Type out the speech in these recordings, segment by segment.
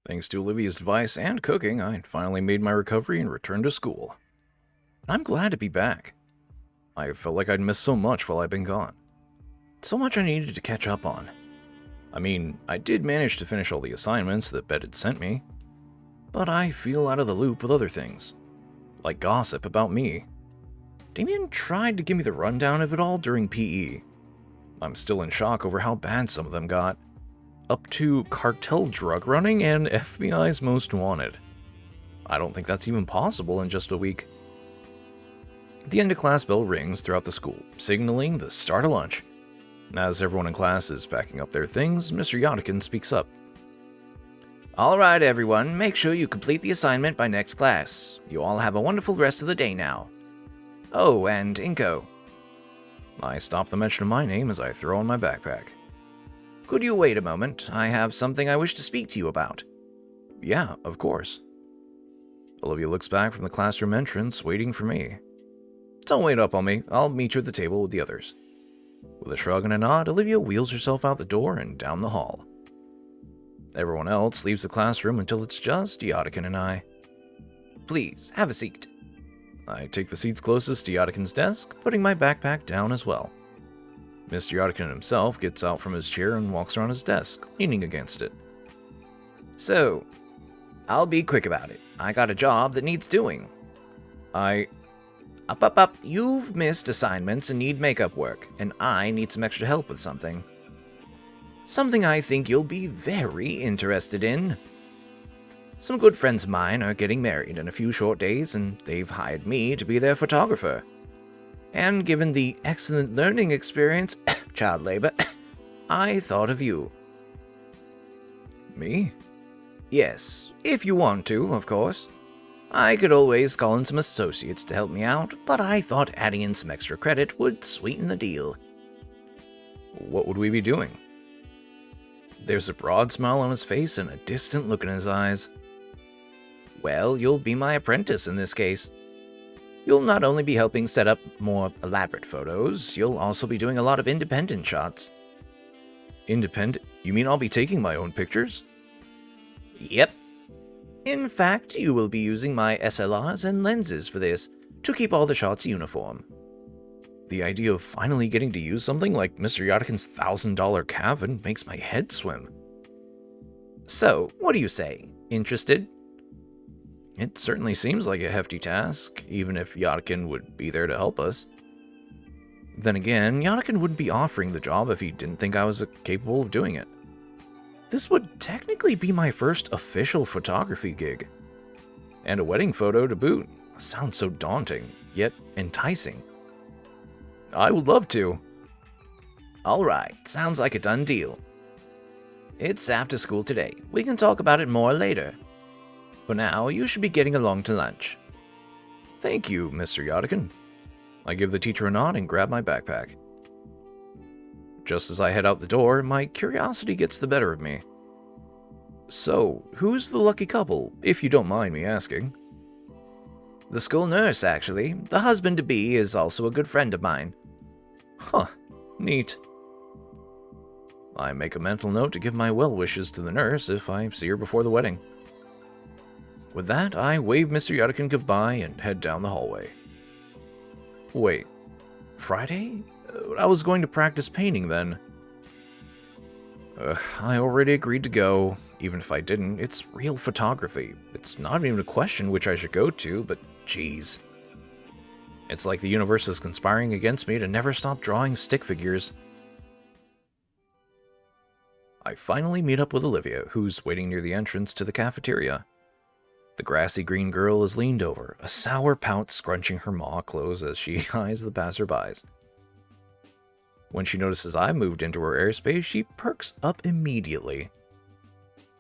Thanks to Olivia's advice and cooking, I finally made my recovery and returned to school. I'm glad to be back. I felt like I'd missed so much while I'd been gone. So much I needed to catch up on. I mean, I did manage to finish all the assignments that Bet had sent me, but I feel out of the loop with other things, like gossip about me. Damien tried to give me the rundown of it all during PE. I'm still in shock over how bad some of them got. Up to cartel drug running and FBI's most wanted. I don't think that's even possible in just a week. The end of class bell rings throughout the school, signaling the start of lunch. As everyone in class is packing up their things, Mr. Yodikin speaks up. All right, everyone, make sure you complete the assignment by next class. You all have a wonderful rest of the day now. Oh, and Inko. I stop the mention of my name as I throw on my backpack. Could you wait a moment? I have something I wish to speak to you about. Yeah, of course. Olivia looks back from the classroom entrance, waiting for me. Don't wait up on me. I'll meet you at the table with the others. With a shrug and a nod, Olivia wheels herself out the door and down the hall. Everyone else leaves the classroom until it's just Yodikin and I. Please, have a seat. I take the seats closest to Yodikin's desk, putting my backpack down as well. Mr. Yodikin himself gets out from his chair and walks around his desk, leaning against it. So, I'll be quick about it. I got a job that needs doing. Up. You've missed assignments and need makeup work, and I need some extra help with something. Something I think you'll be very interested in. Some good friends of mine are getting married in a few short days, and they've hired me to be their photographer. And given the excellent learning experience, child labor, I thought of you. Me? Yes, if you want to, of course. I could always call in some associates to help me out, but I thought adding in some extra credit would sweeten the deal. What would we be doing? There's a broad smile on his face and a distant look in his eyes. Well, you'll be my apprentice in this case. You'll not only be helping set up more elaborate photos, you'll also be doing a lot of independent shots. Independent? You mean I'll be taking my own pictures? Yep. In fact, you will be using my SLRs and lenses for this, to keep all the shots uniform. The idea of finally getting to use something like Mr. Yodikin's $1,000 Cavan makes my head swim. So, what do you say? Interested? It certainly seems like a hefty task, even if Yodikin would be there to help us. Then again, Yodikin wouldn't be offering the job if he didn't think I was capable of doing it. This would technically be my first official photography gig. And a wedding photo to boot. Sounds so daunting, yet enticing. I would love to. Alright, sounds like a done deal. It's after school today. We can talk about it more later. For now, you should be getting along to lunch. Thank you, Mr. Yodikin. I give the teacher a nod and grab my backpack. Just as I head out the door, my curiosity gets the better of me. So, who's the lucky couple, if you don't mind me asking? The school nurse, actually. The husband-to-be is also a good friend of mine. Huh, neat. I make a mental note to give my well wishes to the nurse if I see her before the wedding. With that, I wave Mr. Yodikin goodbye and head down the hallway. Wait, Friday? I was going to practice painting then. I already agreed to go. Even if I didn't, it's real photography. It's not even a question which I should go to, but geez. It's like the universe is conspiring against me to never stop drawing stick figures. I finally meet up with Olivia, who's waiting near the entrance to the cafeteria. The grassy green girl is leaned over, a sour pout scrunching her maw close as she eyes the passerbys. When she notices I moved into her airspace, she perks up immediately.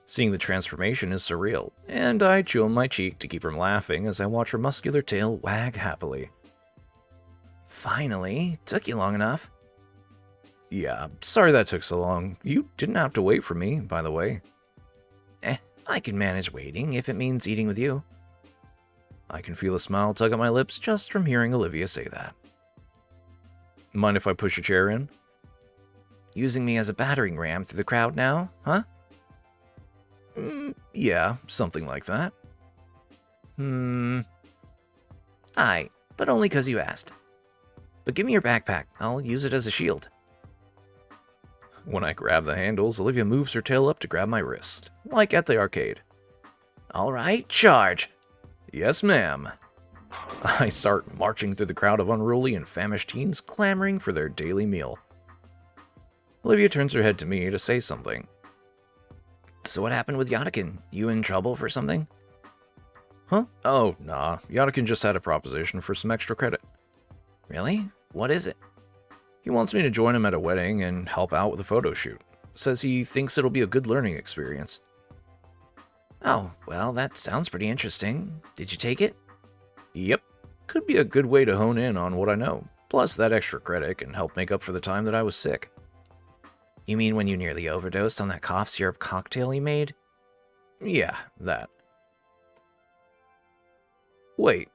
Seeing the transformation is surreal, and I chew on my cheek to keep from laughing as I watch her muscular tail wag happily. Finally, took you long enough. Yeah, sorry that took so long. You didn't have to wait for me, by the way. I can manage waiting if it means eating with you. I can feel a smile tug at my lips just from hearing Olivia say that. Mind if I push your chair in? Using me as a battering ram through the crowd now, huh? Yeah, something like that. Aye, but only 'cause you asked. But give me your backpack. I'll use it as a shield. When I grab the handles, Olivia moves her tail up to grab my wrist, like at the arcade. All right, charge. Yes, ma'am. I start marching through the crowd of unruly and famished teens clamoring for their daily meal. Olivia turns her head to me to say something. So what happened with Yadakin? You in trouble for something? Huh? Oh, nah. Yadakin just had a proposition for some extra credit. Really? What is it? He wants me to join him at a wedding and help out with a photo shoot. Says he thinks it'll be a good learning experience. Oh, well, that sounds pretty interesting. Did you take it? Yep. Could be a good way to hone in on what I know. Plus, that extra credit can help make up for the time that I was sick. You mean when you nearly overdosed on that cough syrup cocktail you made? Yeah, that. Wait.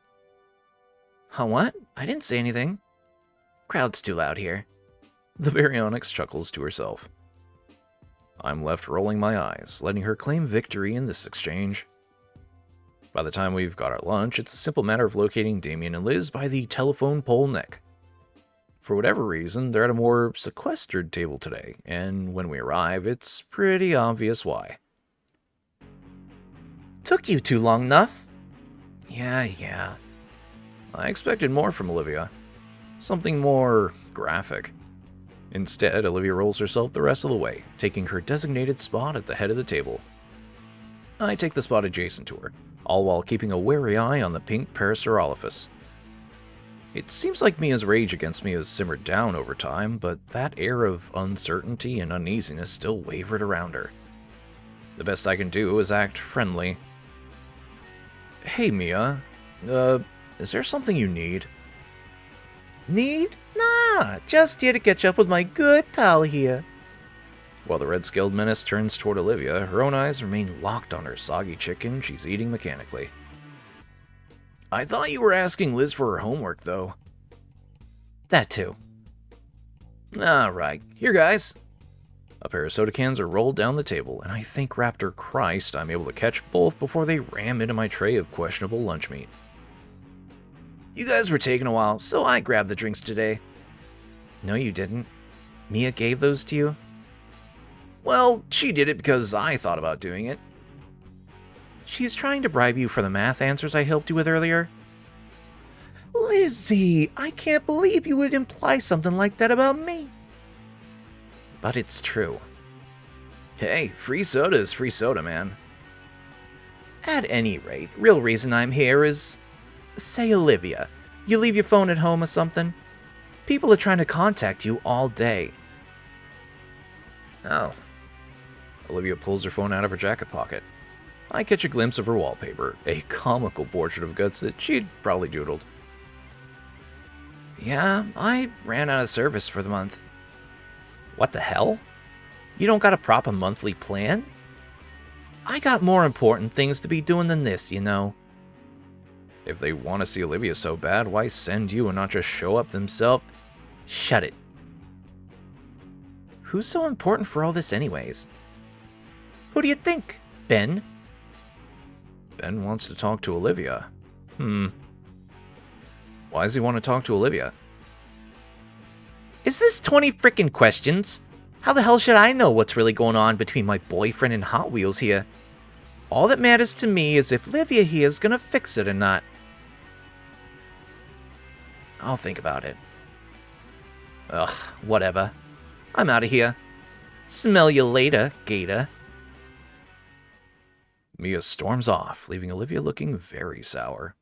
Huh, what? I didn't say anything. Crowd's too loud here. The baryonyx chuckles to herself. I'm left rolling my eyes, letting her claim victory in this exchange. By the time we've got our lunch, it's a simple matter of locating Damien and Liz by the telephone pole neck. For whatever reason, they're at a more sequestered table today, and when we arrive, it's pretty obvious why. Took you too long enough? Yeah. I expected more from Olivia. Something more graphic. Instead, Olivia rolls herself the rest of the way, taking her designated spot at the head of the table. I take the spot adjacent to her, all while keeping a wary eye on the pink Parasaurolophus. It seems like Mia's rage against me has simmered down over time, but that air of uncertainty and uneasiness still wavered around her. The best I can do is act friendly. Hey, Mia. Is there something you need? Need? Nah, just here to catch up with my good pal here. While the red-scaled menace turns toward Olivia, her own eyes remain locked on her soggy chicken she's eating mechanically. I thought you were asking Liz for her homework, though. That too. Alright, here guys. A pair of soda cans are rolled down the table, and I think Raptor Christ I'm able to catch both before they ram into my tray of questionable lunch meat. You guys were taking a while, so I grabbed the drinks today. No, you didn't. Mia gave those to you? Well, she did it because I thought about doing it. She's trying to bribe you for the math answers I helped you with earlier? Lizzie, I can't believe you would imply something like that about me. But it's true. Hey, free soda is free soda, man. At any rate, real reason I'm here is... Say, Olivia, you leave your phone at home or something? People are trying to contact you all day. Oh. Olivia pulls her phone out of her jacket pocket. I catch a glimpse of her wallpaper, a comical portrait of Guts that she'd probably doodled. Yeah, I ran out of service for the month. What the hell? You don't got a proper monthly plan? I got more important things to be doing than this, you know. If they want to see Olivia so bad, why send you and not just show up themselves? Shut it. Who's so important for all this anyways? Who do you think, Ben? Ben wants to talk to Olivia. Why does he want to talk to Olivia? Is this 20 frickin' questions? How the hell should I know what's really going on between my boyfriend and Hot Wheels here? All that matters to me is if Olivia here is gonna fix it or not. I'll think about it. Ugh, whatever. I'm out of here. Smell you later, Gator. Mia storms off, leaving Olivia looking very sour.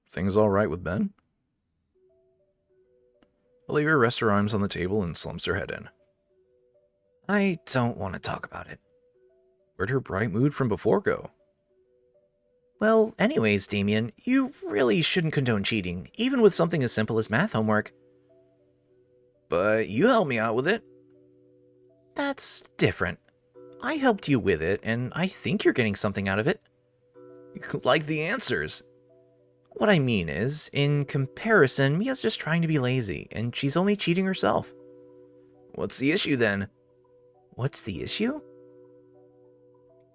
Things all right with Ben? Olivia rests her arms on the table and slumps her head in. I don't want to talk about it. Where'd her bright mood from before go? Well, anyways, Damien, you really shouldn't condone cheating, even with something as simple as math homework. But you helped me out with it. That's different. I helped you with it, and I think you're getting something out of it. Like the answers. What I mean is, in comparison, Mia's just trying to be lazy, and she's only cheating herself. What's the issue then? What's the issue?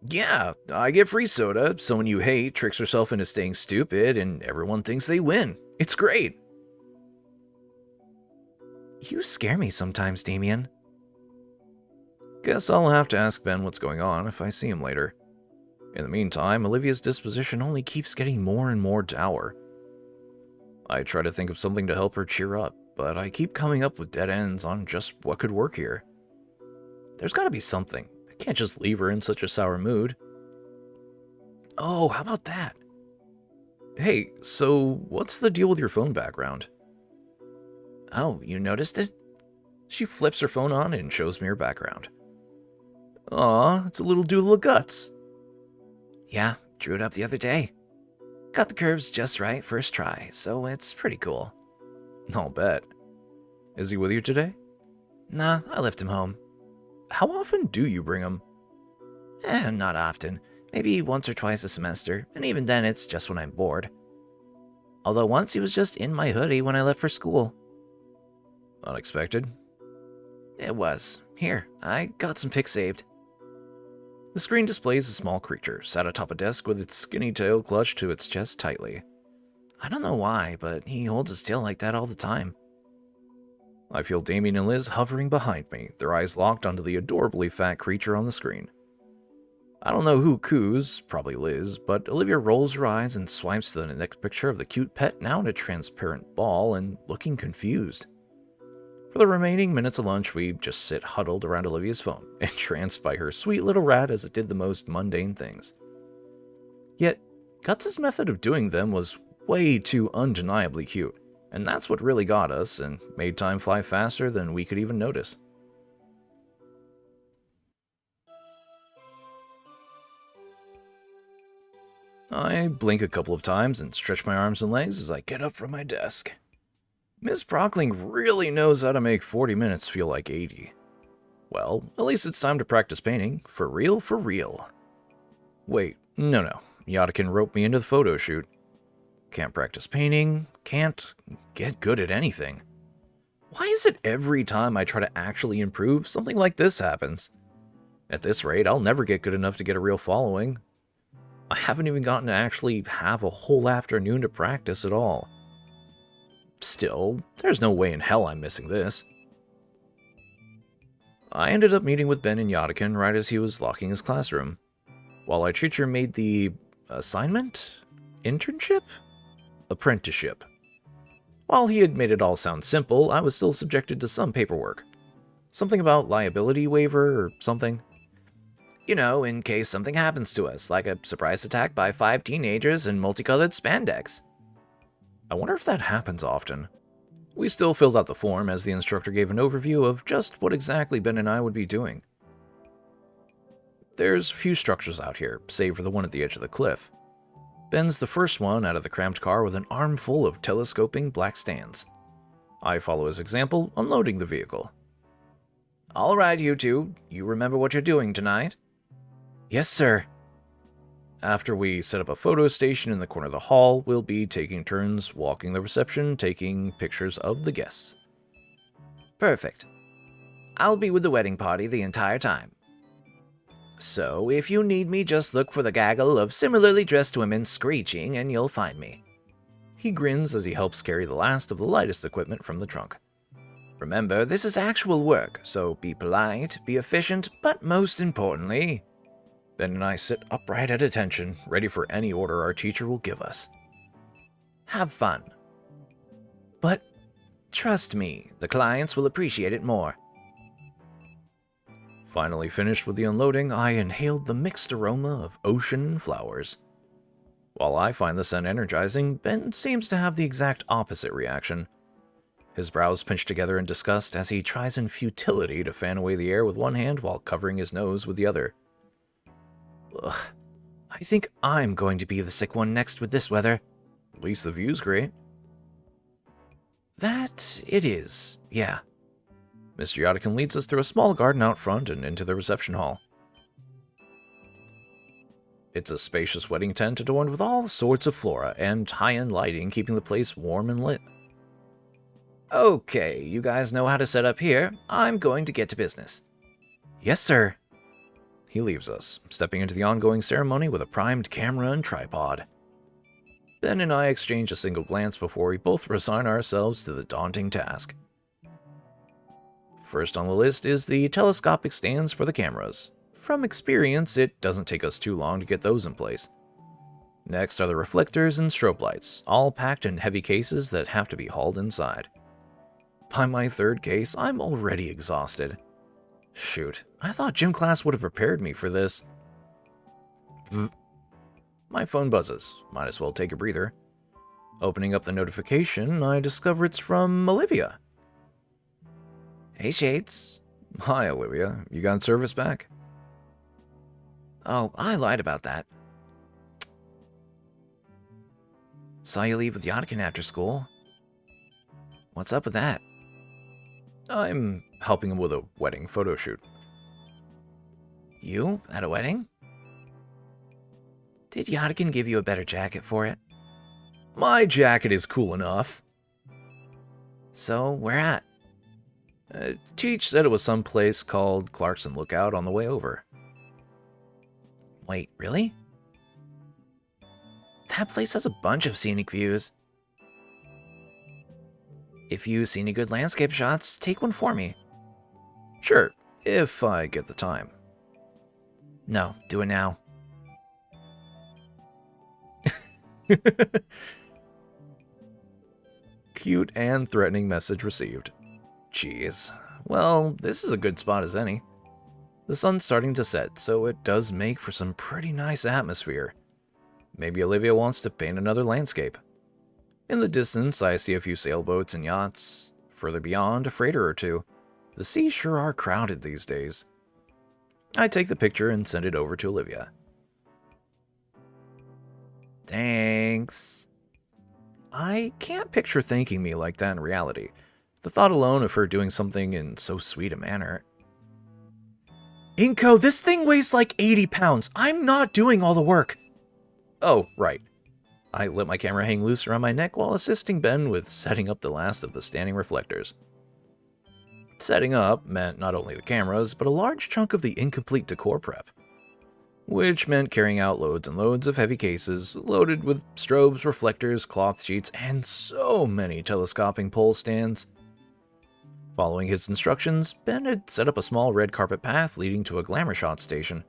Yeah, I get free soda, someone you hate tricks herself into staying stupid, and everyone thinks they win. It's great. You scare me sometimes, Damien. Guess I'll have to ask Ben what's going on if I see him later. In the meantime, Olivia's disposition only keeps getting more and more dour. I try to think of something to help her cheer up, but I keep coming up with dead ends on just what could work here. There's gotta be something. I can't just leave her in such a sour mood. Oh, how about that? Hey, so what's the deal with your phone background? Oh, you noticed it? She flips her phone on and shows me her background. Aw, it's a little doodle of guts. Yeah, drew it up the other day. Got the curves just right first try, so it's pretty cool. I'll bet. Is he with you today? Nah, I left him home. How often do you bring him? Not often. Maybe once or twice a semester, and even then it's just when I'm bored. Although once he was just in my hoodie when I left for school. Unexpected? It was. Here, I got some pics saved. The screen displays a small creature sat atop a desk with its skinny tail clutched to its chest tightly. I don't know why, but he holds his tail like that all the time. I feel Damien and Liz hovering behind me, their eyes locked onto the adorably fat creature on the screen. I don't know who coos, probably Liz, but Olivia rolls her eyes and swipes to the next picture of the cute pet now in a transparent ball and looking confused. For the remaining minutes of lunch, we just sit huddled around Olivia's phone, entranced by her sweet little rat as it did the most mundane things. Yet, Guts' method of doing them was way too undeniably cute, and that's what really got us and made time fly faster than we could even notice. I blink a couple of times and stretch my arms and legs as I get up from my desk. Miss Brockling really knows how to make 40 minutes feel like 80. Well, at least it's time to practice painting. For real, for real. Wait, no. Yadakin roped me into the photo shoot. Can't practice painting, can't get good at anything. Why is it every time I try to actually improve, something like this happens? At this rate, I'll never get good enough to get a real following. I haven't even gotten to actually have a whole afternoon to practice at all. Still, there's no way in hell I'm missing this. I ended up meeting with Ben and Yadakin right as he was locking his classroom. While our teacher made the assignment? Internship? Apprenticeship. While he had made it all sound simple, I was still subjected to some paperwork. Something about liability waiver or something. You know, in case something happens to us, like a surprise attack by 5 teenagers in multicolored spandex. I wonder if that happens often. We still filled out the form as the instructor gave an overview of just what exactly Ben and I would be doing. There's few structures out here, save for the one at the edge of the cliff. Ben's the first one out of the cramped car with an armful of telescoping black stands. I follow his example, unloading the vehicle. All right, you two. You remember what you're doing tonight? Yes, sir. After we set up a photo station in the corner of the hall, we'll be taking turns walking the reception, taking pictures of the guests. Perfect. I'll be with the wedding party the entire time. So, if you need me, just look for the gaggle of similarly dressed women screeching and you'll find me. He grins as he helps carry the last of the lightest equipment from the trunk. Remember, this is actual work, so be polite, be efficient, but most importantly... Ben and I sit upright at attention, ready for any order our teacher will give us. Have fun. But, trust me, the clients will appreciate it more. Finally finished with the unloading, I inhaled the mixed aroma of ocean and flowers. While I find the scent energizing, Ben seems to have the exact opposite reaction. His brows pinch together in disgust as he tries in futility to fan away the air with one hand while covering his nose with the other. Ugh, I think I'm going to be the sick one next with this weather. At least the view's great. That it is, yeah. Mr. Yadakin leads us through a small garden out front and into the reception hall. It's a spacious wedding tent adorned with all sorts of flora and high-end lighting, keeping the place warm and lit. Okay, you guys know how to set up here. I'm going to get to business. Yes, sir. He leaves us, stepping into the ongoing ceremony with a primed camera and tripod. Ben and I exchange a single glance before we both resign ourselves to the daunting task. First on the list is the telescopic stands for the cameras. From experience, it doesn't take us too long to get those in place. Next are the reflectors and strobe lights, all packed in heavy cases that have to be hauled inside. By my third case, I'm already exhausted. Shoot, I thought gym class would have prepared me for this. My phone buzzes. Might as well take a breather. Opening up the notification, I discover it's from Olivia. Hey, Shades. Hi, Olivia. You got service back? Oh, I lied about that. Saw you leave with Yodkin after school. What's up with that? I'm helping him with a wedding photo shoot. You? At a wedding? Did Yodkin give you a better jacket for it? My jacket is cool enough. So, where at? Teach said it was some place called Clarkson Lookout on the way over. Wait, really? That place has a bunch of scenic views. If you see any good landscape shots, take one for me. Sure, if I get the time. No, do it now. Cute and threatening message received. Jeez. Well, this is a good spot as any. The sun's starting to set, so it does make for some pretty nice atmosphere. Maybe Olivia wants to paint another landscape. In the distance, I see a few sailboats and yachts. Further beyond, a freighter or two. The seas sure are crowded these days. I take the picture and send it over to Olivia. Thanks. I can't picture thanking me like that in reality. The thought alone of her doing something in so sweet a manner. Inko, this thing weighs like 80 pounds. I'm not doing all the work. Oh, right. I let my camera hang loose around my neck while assisting Ben with setting up the last of the standing reflectors. Setting up meant not only the cameras, but a large chunk of the incomplete decor prep. Which meant carrying out loads and loads of heavy cases, loaded with strobes, reflectors, cloth sheets, and so many telescoping pole stands. Following his instructions, Ben had set up a small red carpet path leading to a glamour shot station.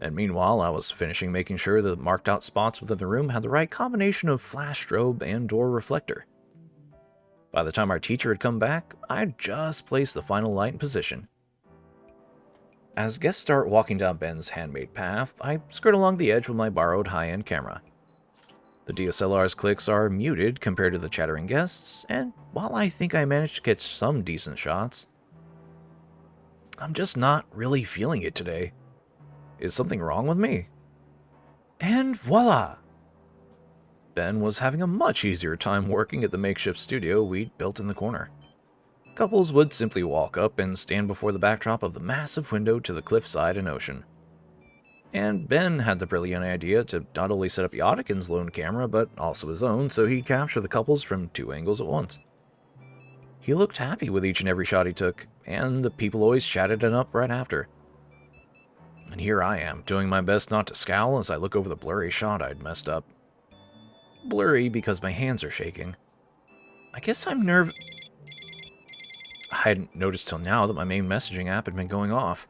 And meanwhile, I was finishing making sure the marked out spots within the room had the right combination of flash strobe and door reflector. By the time our teacher had come back, I'd just placed the final light in position. As guests start walking down Ben's handmade path, I skirt along the edge with my borrowed high-end camera. The DSLR's clicks are muted compared to the chattering guests, and while I think I managed to catch some decent shots, I'm just not really feeling it today. Is something wrong with me? And voila! Ben was having a much easier time working at the makeshift studio we'd built in the corner. Couples would simply walk up and stand before the backdrop of the massive window to the cliffside and ocean. And Ben had the brilliant idea to not only set up Yodikin's lone camera, but also his own, so he'd capture the couples from 2 angles at once. He looked happy with each and every shot he took, and the people always chatted it up right after. And here I am, doing my best not to scowl as I look over the blurry shot I'd messed up. Blurry because my hands are shaking. I guess I'm nervous. I hadn't noticed till now that my main messaging app had been going off.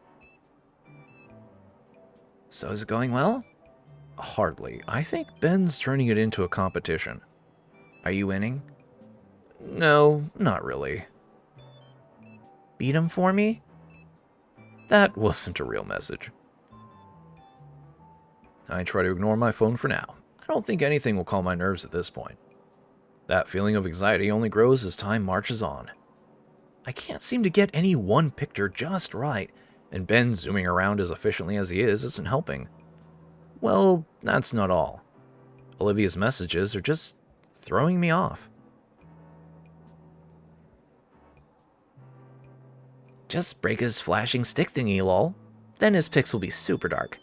So is it going well? Hardly. I think Ben's turning it into a competition. Are you winning? No, not really. Beat him for me? That wasn't a real message. I try to ignore my phone for now. I don't think anything will calm my nerves at this point. That feeling of anxiety only grows as time marches on. I can't seem to get any one picture just right, and Ben zooming around as efficiently as he is isn't helping. Well, that's not all. Olivia's messages are just throwing me off. Just break his flashing stick thingy, lol. Then his pics will be super dark.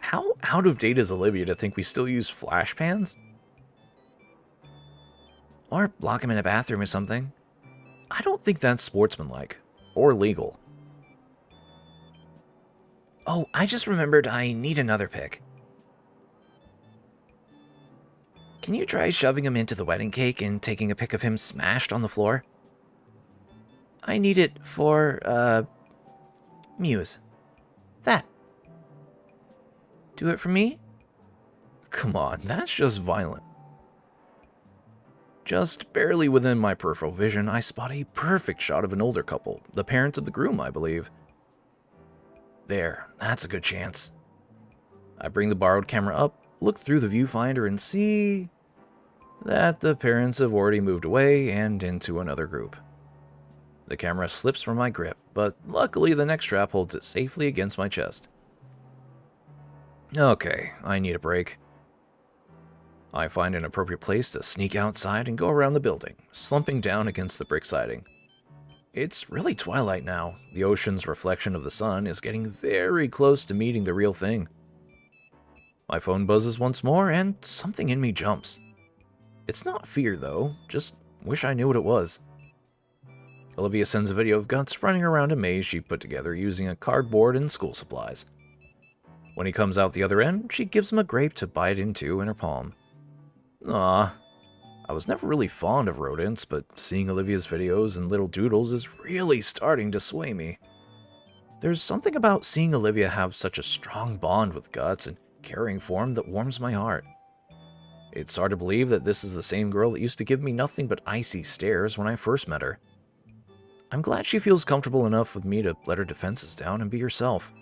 How out of date is Olivia to think we still use flash pans? Or lock him in a bathroom or something. I don't think that's sportsmanlike or legal. Oh, I just remembered I need another pic. Can you try shoving him into the wedding cake and taking a pic of him smashed on the floor? I need it for, Muse. That. Do it for me? Come on, that's just violent. Just barely within my peripheral vision, I spot a perfect shot of an older couple, the parents of the groom, I believe. There, that's a good chance. I bring the borrowed camera up, look through the viewfinder, and see that the parents have already moved away and into another group. The camera slips from my grip, but luckily the neck strap holds it safely against my chest. Okay, I need a break. I find an appropriate place to sneak outside and go around the building, slumping down against the brick siding. It's really twilight now. The ocean's reflection of the sun is getting very close to meeting the real thing. My phone buzzes once more, and something in me jumps. It's not fear, though, just wish I knew what it was. Olivia sends a video of Guts running around a maze she put together using a cardboard and school supplies. When he comes out the other end, she gives him a grape to bite into in her palm. Ah, I was never really fond of rodents, but seeing Olivia's videos and little doodles is really starting to sway me. There's something about seeing Olivia have such a strong bond with Guts and caring for him that warms my heart. It's hard to believe that this is the same girl that used to give me nothing but icy stares when I first met her. I'm glad she feels comfortable enough with me to let her defenses down and be herself.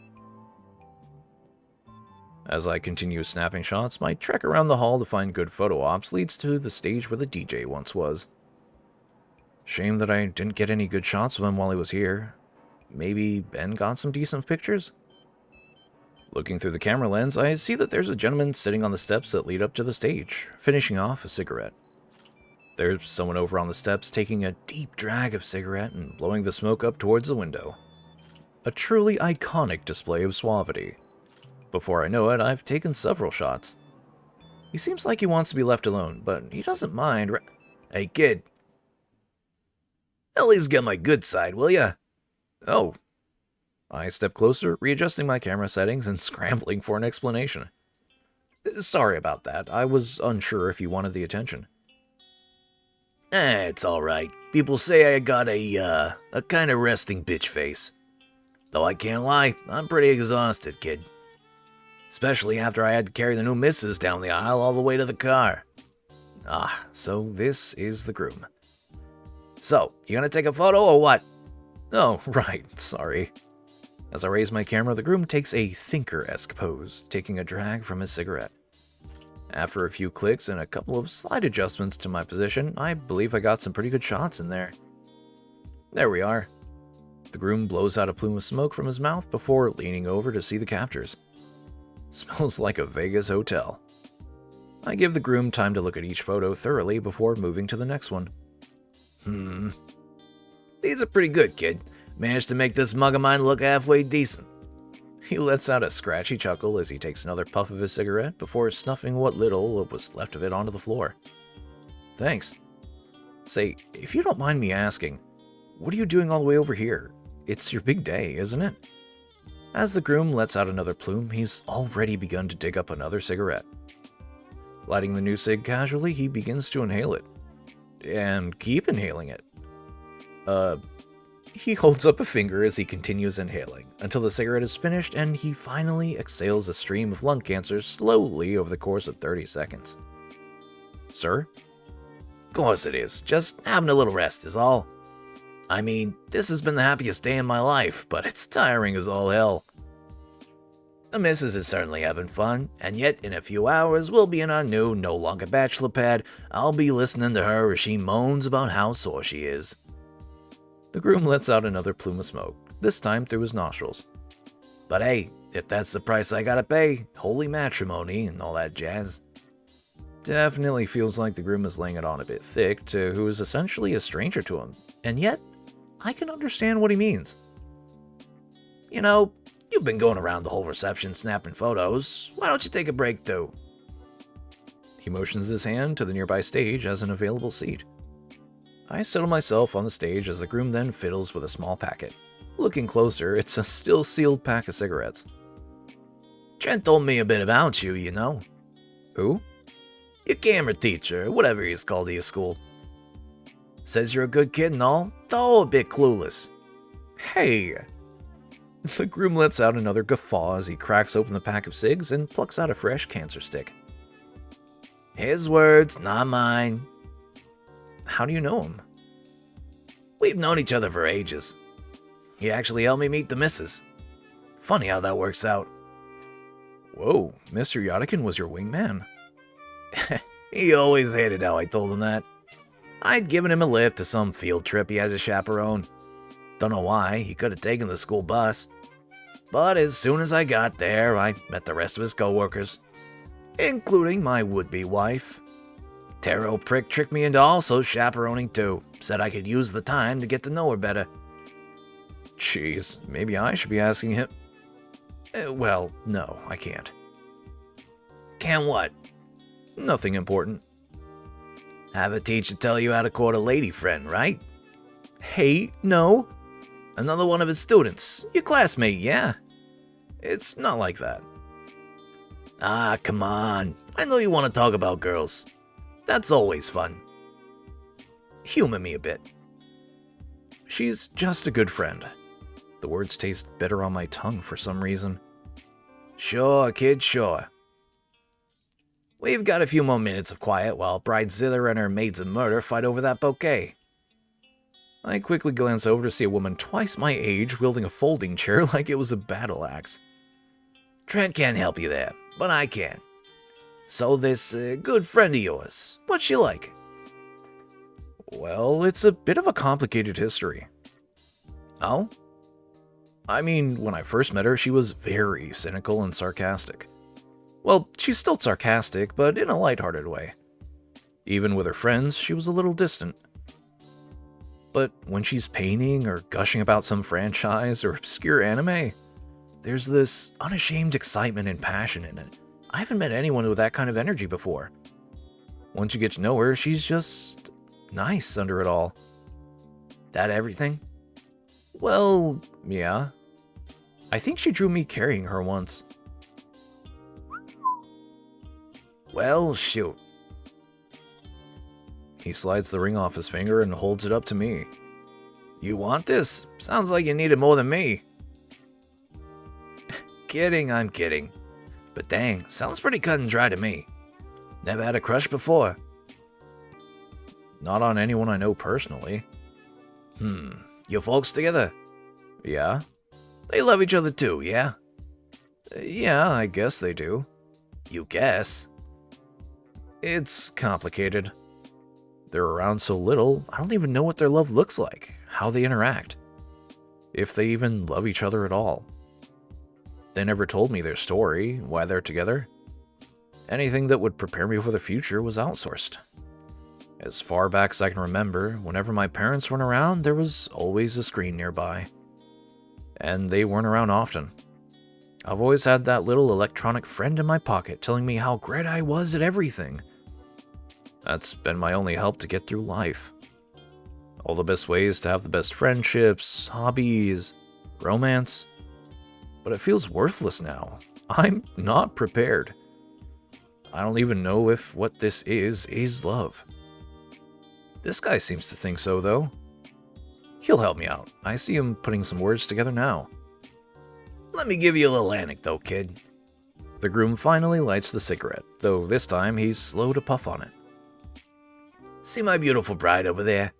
As I continue snapping shots, my trek around the hall to find good photo ops leads to the stage where the DJ once was. Shame that I didn't get any good shots of him while he was here. Maybe Ben got some decent pictures? Looking through the camera lens, I see that there's a gentleman sitting on the steps that lead up to the stage, finishing off a cigarette. There's someone over on the steps taking a deep drag of cigarette and blowing the smoke up towards the window. A truly iconic display of suavity. Before I know it, I've taken several shots. He seems like he wants to be left alone, but he doesn't mind. Hey, kid. At least get my good side, will ya? Oh. I step closer, readjusting my camera settings and scrambling for an explanation. Sorry about that. I was unsure if you wanted the attention. It's alright. People say I got a kind of resting bitch face. Though I can't lie, I'm pretty exhausted, kid. Especially after I had to carry the new missus down the aisle all the way to the car. Ah, so this is the groom. So, you gonna take a photo or what? Oh, right, sorry. As I raise my camera, the groom takes a thinker-esque pose, taking a drag from his cigarette. After a few clicks and a couple of slight adjustments to my position, I believe I got some pretty good shots in there. There we are. The groom blows out a plume of smoke from his mouth before leaning over to see the captures. Smells like a Vegas hotel. I give the groom time to look at each photo thoroughly before moving to the next one. These are pretty good, kid. Managed to make this mug of mine look halfway decent. He lets out a scratchy chuckle as he takes another puff of his cigarette before snuffing what little was left of it onto the floor. Thanks. Say, if you don't mind me asking, what are you doing all the way over here? It's your big day, isn't it? As the groom lets out another plume, he's already begun to dig up another cigarette. Lighting the new cig casually, he begins to inhale it. And keep inhaling it. He holds up a finger as he continues inhaling, until the cigarette is finished and he finally exhales a stream of lung cancer slowly over the course of 30 seconds. Sir? Course it is. Just having a little rest is all. I mean, this has been the happiest day in my life, but it's tiring as all hell. The missus is certainly having fun, and yet in a few hours we'll be in our new, no longer bachelor pad. I'll be listening to her as she moans about how sore she is. The groom lets out another plume of smoke, this time through his nostrils. But hey, if that's the price I gotta pay, holy matrimony and all that jazz. Definitely feels like the groom is laying it on a bit thick to who is essentially a stranger to him, and yet, I can understand what he means. You know, you've been going around the whole reception snapping photos. Why don't you take a break too? He motions his hand to the nearby stage as an available seat. I settle myself on the stage as the groom then fiddles with a small packet. Looking closer, it's a still sealed pack of cigarettes. Trent told me a bit about you, you know. Who? Your camera teacher, whatever he's called at your school. Says you're a good kid and all, though a bit clueless. Hey! The groom lets out another guffaw as he cracks open the pack of cigs and plucks out a fresh cancer stick. His words, not mine. How do you know him? We've known each other for ages. He actually helped me meet the missus. Funny how that works out. Whoa, Mr. Yodikin was your wingman. He always hated how I told him that. I'd given him a lift to some field trip he had to chaperone. Don't know why, he could have taken the school bus. But as soon as I got there, I met the rest of his coworkers, including my would-be wife. Tarot prick tricked me into also chaperoning too. Said I could use the time to get to know her better. Jeez, maybe I should be asking him. Well, no, I can't. Can what? Nothing important. Have a teacher tell you how to court a lady friend, right? Hey, no. Another one of his students. Your classmate, yeah? It's not like that. Ah, come on. I know you want to talk about girls. That's always fun. Humor me a bit. She's just a good friend. The words taste bitter on my tongue for some reason. Sure, kid, sure. We've got a few more minutes of quiet while Bridezilla and her maids of murder fight over that bouquet. I quickly glance over to see a woman twice my age wielding a folding chair like it was a battle axe. Trent can't help you there, but I can. So this good friend of yours, what's she like? Well, it's a bit of a complicated history. Oh? I mean, when I first met her, she was very cynical and sarcastic. Well, she's still sarcastic, but in a lighthearted way. Even with her friends, she was a little distant. But when she's painting or gushing about some franchise or obscure anime, there's this unashamed excitement and passion in it. I haven't met anyone with that kind of energy before. Once you get to know her, she's just nice under it all. That everything? Well, yeah. I think she drew me carrying her once. Well, shoot. He slides the ring off his finger and holds it up to me. You want this? Sounds like you need it more than me. Kidding, I'm kidding. But dang, sounds pretty cut and dry to me. Never had a crush before. Not on anyone I know personally. Your folks together? Yeah. They love each other too, yeah? Yeah, I guess they do. You guess? It's complicated. They're around so little, I don't even know what their love looks like, how they interact, if they even love each other at all. They never told me their story, why they're together. Anything that would prepare me for the future was outsourced. As far back as I can remember, whenever my parents weren't around, there was always a screen nearby. And they weren't around often. I've always had that little electronic friend in my pocket telling me how great I was at everything. That's been my only help to get through life. All the best ways to have the best friendships, hobbies, romance. But it feels worthless now. I'm not prepared. I don't even know if what this is love. This guy seems to think so, though. He'll help me out. I see him putting some words together now. Let me give you a little anecdote, kid. The groom finally lights the cigarette, though this time he's slow to puff on it. See my beautiful bride over there?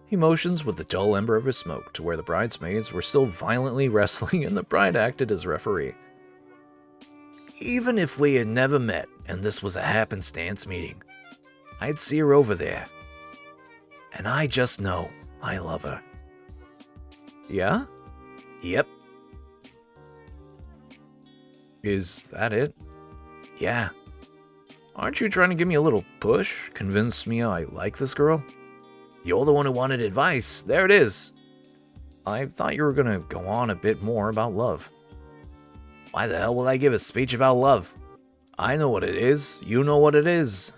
He motions with the dull ember of his smoke to where the bridesmaids were still violently wrestling and the bride acted as referee. Even if we had never met and this was a happenstance meeting, I'd see her over there. And I just know I love her. Yeah? Yep. Is that it? Yeah. Aren't you trying to give me a little push? Convince me I like this girl? You're the one who wanted advice. There it is. I thought you were going to go on a bit more about love. Why the hell will I give a speech about love? I know what it is. You know what it is.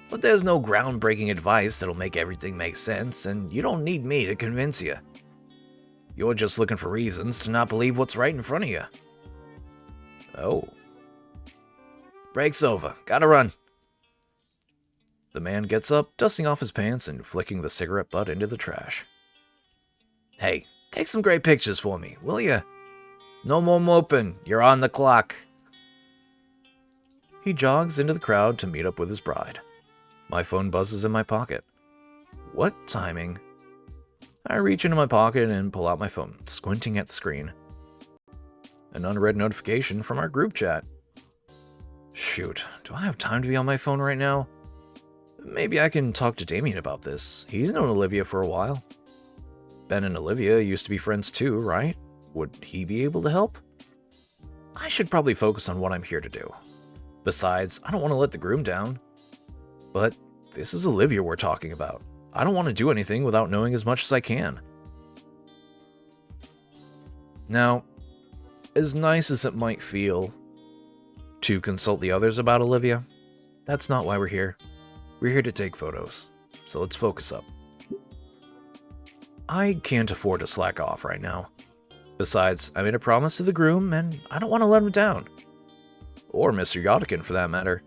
But there's no groundbreaking advice that'll make everything make sense, and you don't need me to convince you. You're just looking for reasons to not believe what's right in front of you. Oh. Break's over. Gotta run. The man gets up, dusting off his pants and flicking the cigarette butt into the trash. Hey, take some great pictures for me, will ya? No more moping. You're on the clock. He jogs into the crowd to meet up with his bride. My phone buzzes in my pocket. What timing? I reach into my pocket and pull out my phone, squinting at the screen. An unread notification from our group chat. Shoot, do I have time to be on my phone right now? Maybe I can talk to Damien about this. He's known Olivia for a while. Ben and Olivia used to be friends too, right? Would he be able to help? I should probably focus on what I'm here to do. Besides, I don't want to let the groom down. But this is Olivia we're talking about. I don't want to do anything without knowing as much as I can. Now, as nice as it might feel to consult the others about Olivia, that's not why we're here. We're here to take photos, so let's focus up. I can't afford to slack off right now. Besides, I made a promise to the groom, and I don't want to let him down. Or Mr. Yodikin, for that matter.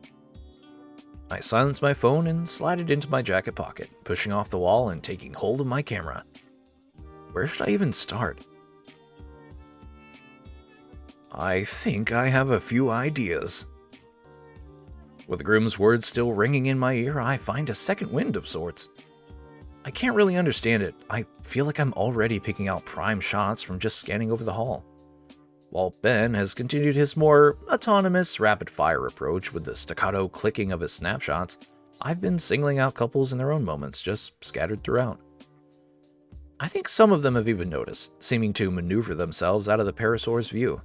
I silenced my phone and slid it into my jacket pocket, pushing off the wall and taking hold of my camera. Where should I even start? I think I have a few ideas. With the groom's words still ringing in my ear, I find a second wind of sorts. I can't really understand it. I feel like I'm already picking out prime shots from just scanning over the hall. While Ben has continued his more autonomous, rapid-fire approach with the staccato clicking of his snapshots, I've been singling out couples in their own moments, just scattered throughout. I think some of them have even noticed, seeming to maneuver themselves out of the parasaur's view.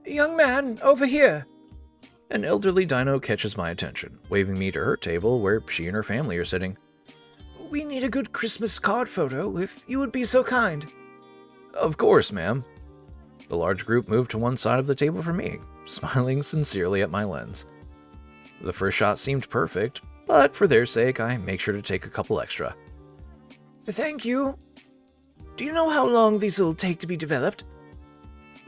Young man, over here. An elderly dino catches my attention, waving me to her table where she and her family are sitting. We need a good Christmas card photo, if you would be so kind. Of course, ma'am. The large group moved to one side of the table for me, smiling sincerely at my lens. The first shot seemed perfect, but for their sake, I make sure to take a couple extra. Thank you. Do you know how long these will take to be developed?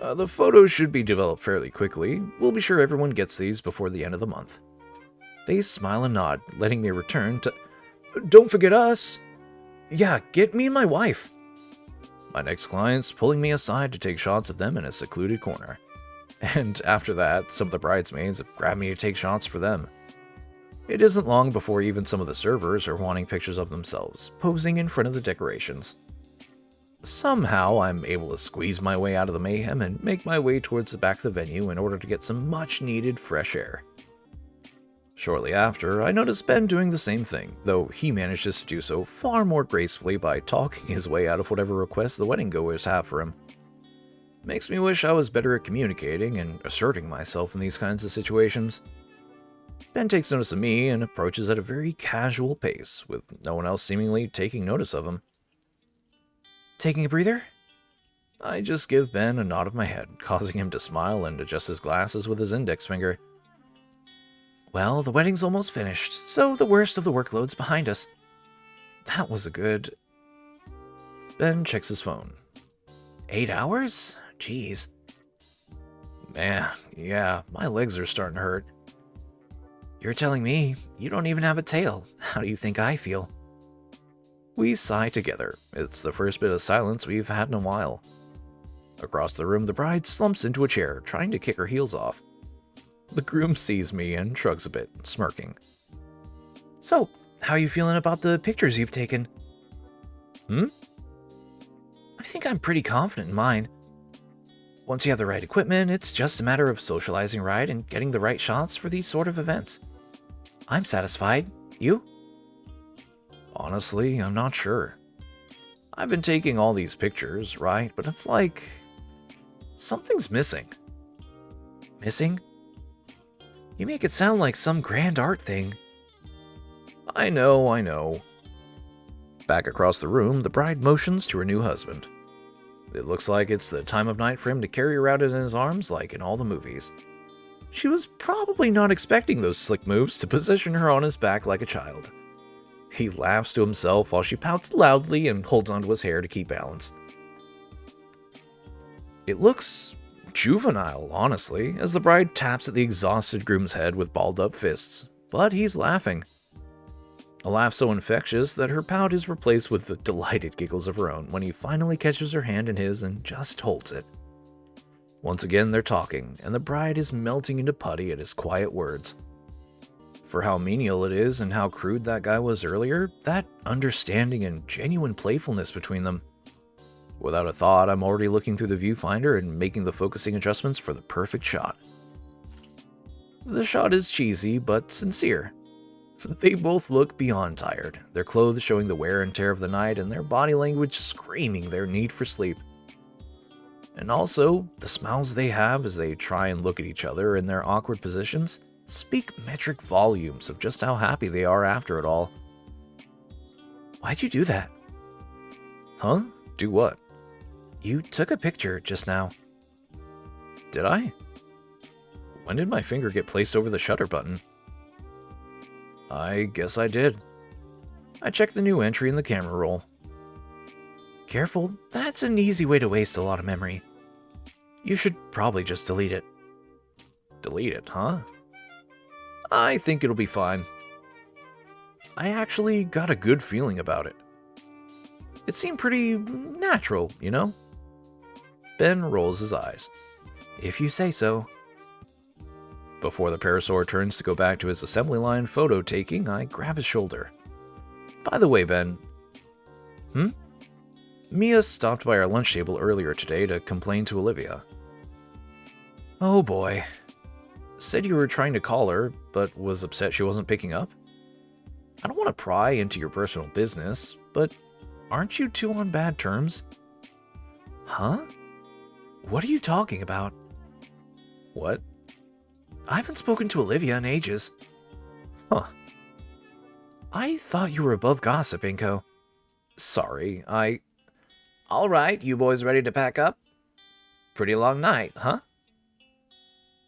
The photos should be developed fairly quickly. We'll be sure everyone gets these before the end of the month. They smile and nod, letting me return to... Don't forget us. Yeah, get me and my wife. My next client's pulling me aside to take shots of them in a secluded corner. And after that, some of the bridesmaids have grabbed me to take shots for them. It isn't long before even some of the servers are wanting pictures of themselves, posing in front of the decorations. Somehow, I'm able to squeeze my way out of the mayhem and make my way towards the back of the venue in order to get some much-needed fresh air. Shortly after, I noticed Ben doing the same thing, though he manages to do so far more gracefully by talking his way out of whatever requests the wedding goers have for him. Makes me wish I was better at communicating and asserting myself in these kinds of situations. Ben takes notice of me and approaches at a very casual pace, with no one else seemingly taking notice of him. Taking a breather? I just give Ben a nod of my head, causing him to smile and adjust his glasses with his index finger. Well, the wedding's almost finished, so the worst of the workload's behind us. That was a good... Ben checks his phone. 8 hours? Jeez. Man, yeah, my legs are starting to hurt. You're telling me you don't even have a tail. How do you think I feel? We sigh together. It's the first bit of silence we've had in a while. Across the room, the bride slumps into a chair, trying to kick her heels off. The groom sees me and shrugs a bit, smirking. So, how are you feeling about the pictures you've taken? I think I'm pretty confident in mine. Once you have the right equipment, it's just a matter of socializing right and getting the right shots for these sort of events. I'm satisfied. You? Honestly, I'm not sure. I've been taking all these pictures, right? But it's like... something's missing. Missing? You make it sound like some grand art thing. I know. Back across the room, the bride motions to her new husband. It looks like it's the time of night for him to carry her out in his arms like in all the movies. She was probably not expecting those slick moves to position her on his back like a child. He laughs to himself while she pouts loudly and holds onto his hair to keep balance. It looks juvenile, honestly, as the bride taps at the exhausted groom's head with balled-up fists. But he's laughing. A laugh so infectious that her pout is replaced with the delighted giggles of her own when he finally catches her hand in his and just holds it. Once again, they're talking, and the bride is melting into putty at his quiet words. For how menial it is and how crude that guy was earlier, that understanding and genuine playfulness between them. Without a thought, I'm already looking through the viewfinder and making the focusing adjustments for the perfect shot. The shot is cheesy, but sincere. They both look beyond tired, their clothes showing the wear and tear of the night and their body language screaming their need for sleep. And also, the smiles they have as they try and look at each other in their awkward positions speak metric volumes of just how happy they are after it all. Why'd you do that? Huh? Do what? You took a picture just now. Did I? When did my finger get placed over the shutter button? I guess I did. I checked the new entry in the camera roll. Careful, that's an easy way to waste a lot of memory. You should probably just delete it. Delete it, huh? I think it'll be fine. I actually got a good feeling about it. It seemed pretty natural, you know? Ben rolls his eyes. If you say so. Before the parasaur turns to go back to his assembly line photo taking, I grab his shoulder. By the way, Ben. Mia stopped by our lunch table earlier today to complain to Olivia. Oh boy. Said you were trying to call her, but was upset she wasn't picking up? I don't want to pry into your personal business, but aren't you two on bad terms? Huh? What are you talking about? What? I haven't spoken to Olivia in ages. Huh. I thought you were above gossip, Inko. Sorry, All right, you boys ready to pack up? Pretty long night, huh?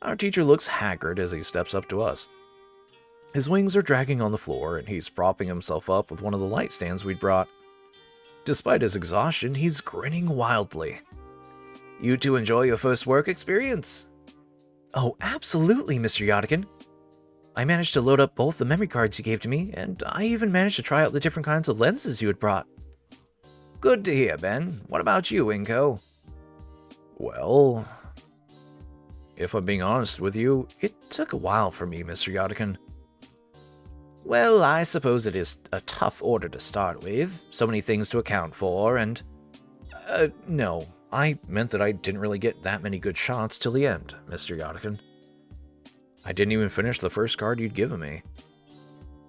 Our teacher looks haggard as he steps up to us. His wings are dragging on the floor, and he's propping himself up with one of the light stands we'd brought. Despite his exhaustion, he's grinning wildly. You two enjoy your first work experience? Oh, absolutely, Mr. Yodikin. I managed to load up both the memory cards you gave to me, and I even managed to try out the different kinds of lenses you had brought. Good to hear, Ben. What about you, Inko? Well, if I'm being honest with you, it took a while for me, Mr. Yodikin. Well, I suppose it is a tough order to start with. So many things to account for, and... No, I meant that I didn't really get that many good shots till the end, Mr. Yodikin. I didn't even finish the first card you'd given me.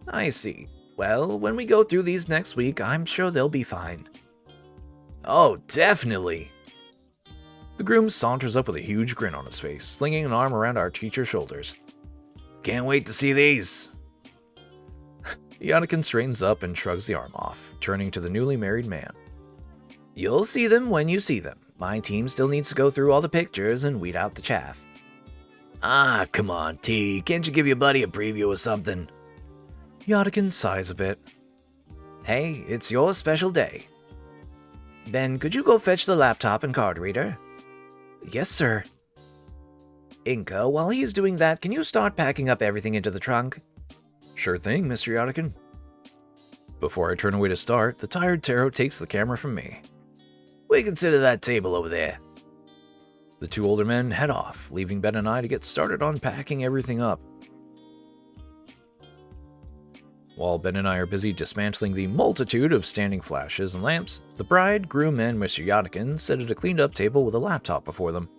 I see. Well, when we go through these next week, I'm sure they'll be fine. Oh, definitely. The groom saunters up with a huge grin on his face, slinging an arm around our teacher's shoulders. Can't wait to see these. Yodikin straightens up and shrugs the arm off, turning to the newly married man. You'll see them when you see them. My team still needs to go through all the pictures and weed out the chaff. Ah, come on, T. Can't you give your buddy a preview or something? Yodikin sighs a bit. Hey, it's your special day. Ben, could you go fetch the laptop and card reader? Yes, sir. Inka, while he's doing that, can you start packing up everything into the trunk? Sure thing, Mr. Yodikin. Before I turn away to start, the tired Taro takes the camera from me. We consider that table over there. The two older men head off, leaving Ben and I to get started on packing everything up. While Ben and I are busy dismantling the multitude of standing flashes and lamps, the bride, groom, and Mr. Yodikin sit at a cleaned-up table with a laptop before them.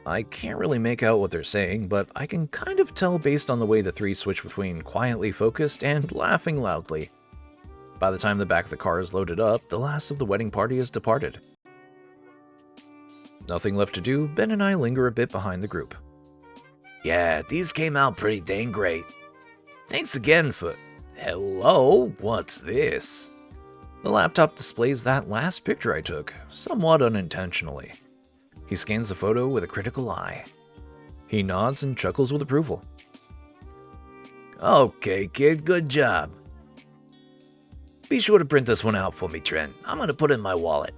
I can't really make out what they're saying, but I can kind of tell based on the way the three switch between quietly focused and laughing loudly. By the time the back of the car is loaded up, the last of the wedding party has departed. Nothing left to do, Ben and I linger a bit behind the group. Yeah, these came out pretty dang great. Thanks again for... Hello, what's this? The laptop displays that last picture I took, somewhat unintentionally. He scans the photo with a critical eye. He nods and chuckles with approval. Okay, kid, good job. Be sure to print this one out for me, Trent. I'm gonna put it in my wallet.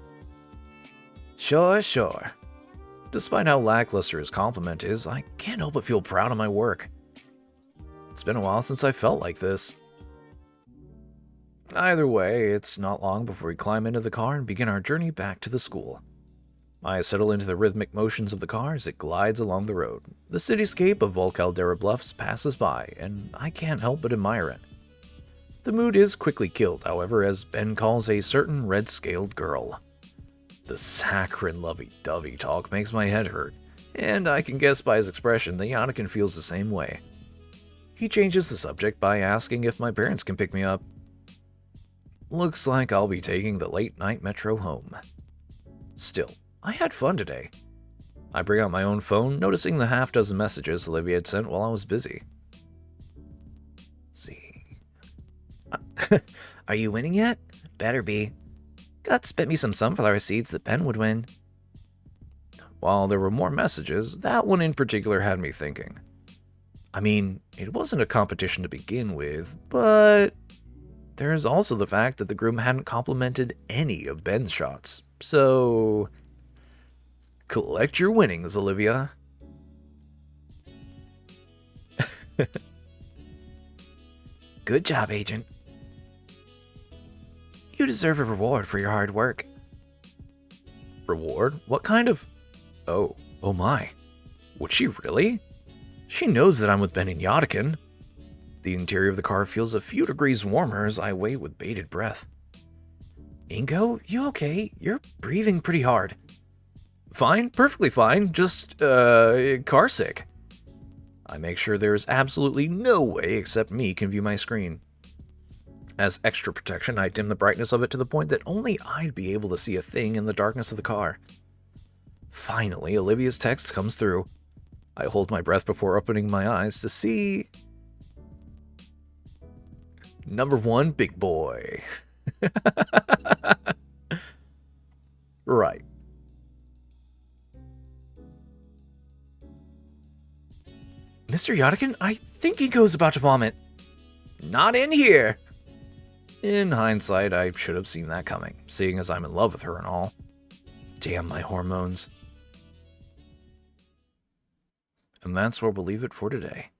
Sure. Despite how lackluster his compliment is, I can't help but feel proud of my work. It's been a while since I felt like this. Either way, it's not long before we climb into the car and begin our journey back to the school. I settle into the rhythmic motions of the car as it glides along the road. The cityscape of Volcaldera Bluffs passes by, and I can't help but admire it. The mood is quickly killed, however, as Ben calls a certain red-scaled girl. The saccharine lovey-dovey talk makes my head hurt, and I can guess by his expression that Yannick feels the same way. He changes the subject by asking if my parents can pick me up. Looks like I'll be taking the late-night metro home. Still, I had fun today. I bring out my own phone, noticing the half-dozen messages Olivia had sent while I was busy. See. Are you winning yet? Better be. God spit me some sunflower seeds that Ben would win. While there were more messages, that one in particular had me thinking. I mean, it wasn't a competition to begin with, but there's also the fact that the groom hadn't complimented any of Ben's shots, so collect your winnings, Olivia. Good job, Agent. You deserve a reward for your hard work. Reward? What kind of... Oh my. Would she really? She knows that I'm with Ben and Yodikin. The interior of the car feels a few degrees warmer as I wait with bated breath. Ingo, you okay? You're breathing pretty hard. Fine, perfectly fine, just, car sick. I make sure there is absolutely no way except me can view my screen. As extra protection, I dim the brightness of it to the point that only I'd be able to see a thing in the darkness of the car. Finally, Olivia's text comes through. I hold my breath before opening my eyes to see... Number 1, big boy. Right. Mr. Yodikin, I think Ingo's about to vomit. Not in here. In hindsight, I should have seen that coming, seeing as I'm in love with her and all. Damn my hormones. And that's where we'll leave it for today.